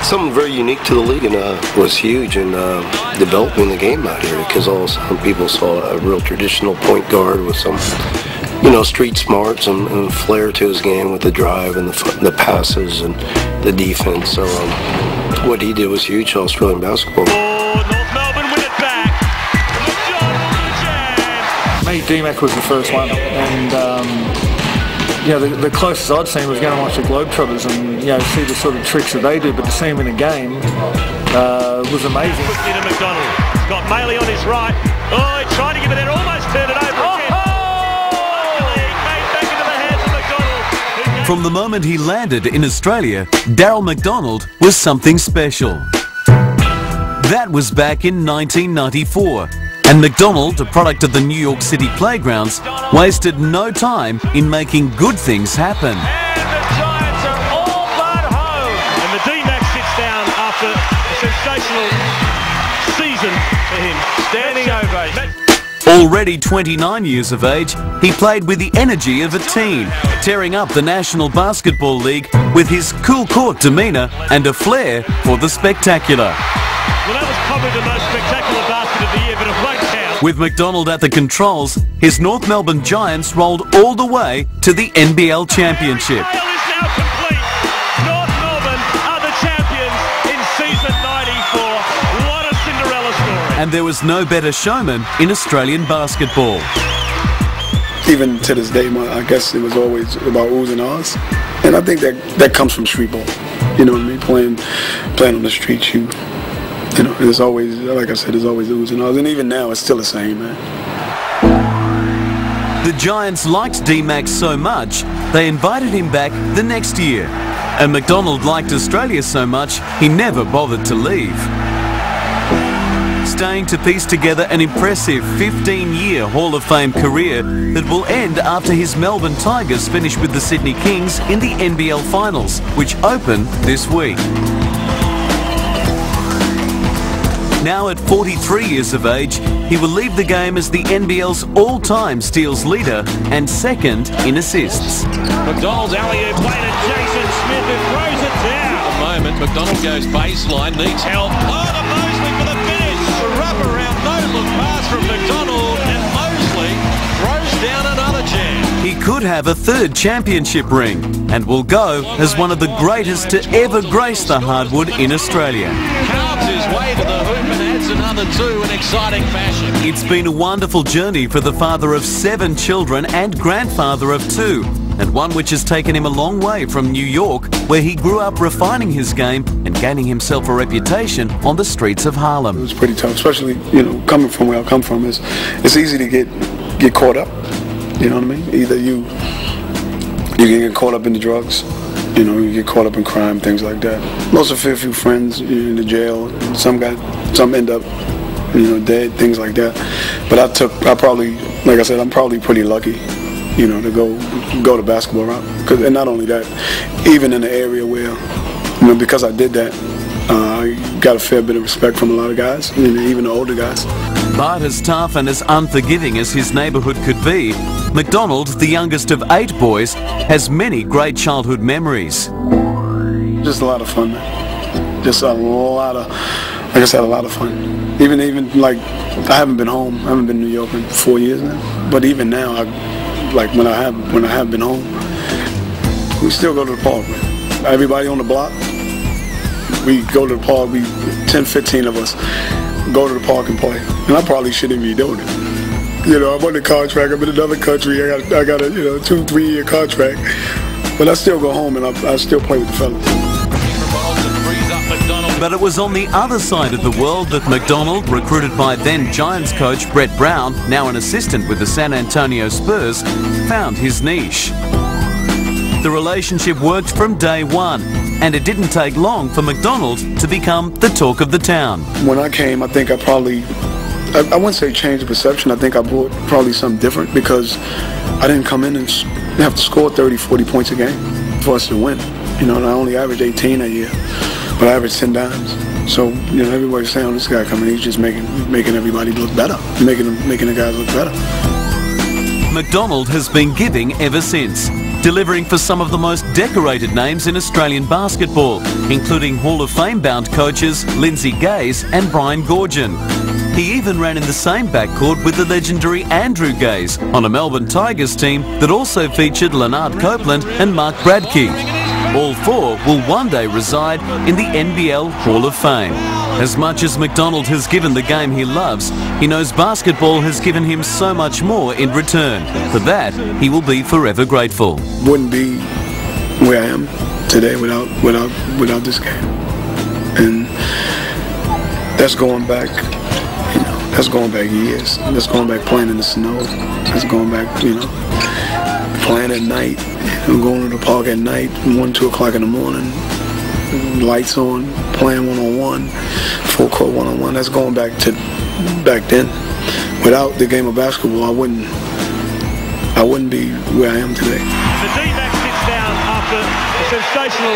something very unique to the league, and was huge in developing the game out here, because some people saw a real traditional point guard with some, street smarts and flair to his game with the drive and the passes and the defense. So what he did was huge to Australian basketball. North Melbourne win it back. Me, D-Mac was the first one, and the closest I'd seen was going to watch the Globetrotters and see the sort of tricks that they do, but to see him in a game was amazing. Quickly to McDonald. He's got Maley on his right. Oh, he tried to give it in, almost turned it over again. Luckily, made back into the hands of McDonald. From the moment he landed in Australia, Darryl McDonald was something special. That was back in 1994. And McDonald, a product of the New York City playgrounds, wasted no time in making good things happen. And the Giants are all but home. And the D-Mac sits down after a sensational season for him. Standing ovation. Already 29 years of age, he played with the energy of a teen, tearing up the National Basketball League with his cool court demeanour and a flair for the spectacular. Well, that was probably the most spectacular basket of the year, but it won't count. With McDonald at the controls, his North Melbourne Giants rolled all the way to the NBL Championship. The tale is now complete. North Melbourne are the champions in season 94. What a Cinderella story. And there was no better showman in Australian basketball. Even to this day, I guess it was always about oohs and ahs. And I think that comes from street ball. You know what I mean? Playing on the street, there's always, like I said, there's always oohs and ahs. And even now, it's still the same, man. The Giants liked D-Mac so much, they invited him back the next year. And McDonald liked Australia so much, he never bothered to leave. Staying to piece together an impressive 15-year Hall of Fame career that will end after his Melbourne Tigers finish with the Sydney Kings in the NBL Finals, which open this week. Now at 43 years of age, he will leave the game as the NBL's all-time steals leader and second in assists. McDonald's alley-oop played at Jason Smith, who throws it down. At the moment, McDonald goes baseline, needs help. Oh, to Mosley for the finish. A wrap-around no-look pass from McDonald, and Mosley throws down another jam. He could have a third championship ring and will go as one of the greatest to ever grace the hardwood in Australia. Carves his way to the hoop and adds another two in exciting fashion. It's been a wonderful journey for the father of 7 children and grandfather of 2, and one which has taken him a long way from New York, where he grew up refining his game and gaining himself a reputation on the streets of Harlem. It was pretty tough, especially, coming from where I come from. It's easy to get caught up, you know what I mean? Either you can get caught up in the drugs, you get caught up in crime, things like that. Lost a few friends in the jail. Some end up, dead, things like that. But like I said, I'm probably pretty lucky, to go the basketball route. And not only that, even in the area where, because I did that, I got a fair bit of respect from a lot of guys, even the older guys. But as tough and as unforgiving as his neighbourhood could be, McDonald, the youngest of 8 boys, has many great childhood memories. Just a lot of fun, man. Just a lot of, like I said, a lot of fun. Even like, I haven't been home. I haven't been in New York in 4 years now. But even now, when I have been home, we still go to the park, man. Everybody on the block, we go to the park. 10, 15 of us go to the park and play. And I probably shouldn't be doing it. I'm on the contract. I'm in another country. I got a 2-3 year contract. But I still go home and I still play with the fellas. But it was on the other side of the world that McDonald, recruited by then Giants coach Brett Brown, now an assistant with the San Antonio Spurs, found his niche. The relationship worked from day one, and it didn't take long for McDonald to become the talk of the town. When I came, I think I wouldn't say change the perception. I think I brought probably something different, because I didn't come in and have to score 30, 40 points a game for us to win. I only averaged 18 a year, but I averaged 10 dimes. So, everybody's saying, this guy coming, he's just making everybody look better, making the guys look better. McDonald has been giving ever since, delivering for some of the most decorated names in Australian basketball, including Hall of Fame-bound coaches Lindsay Gaze and Brian Goorjian. He even ran in the same backcourt with the legendary Andrew Gaze on a Melbourne Tigers team that also featured Leonard Copeland and Mark Bradkey. All four will one day reside in the NBL Hall of Fame. As much as McDonald has given the game he loves, he knows basketball has given him so much more in return. For that, he will be forever grateful. Wouldn't be where I am today without this game, and that's going back. That's going back years. That's going back playing in the snow. That's going back, playing at night. Going to the park at night, 1, 2 o'clock in the morning, lights on, playing one-on-one, full court one-on-one. That's going back to back then. Without the game of basketball, I wouldn't be where I am today. The D-Mac sits down after a sensational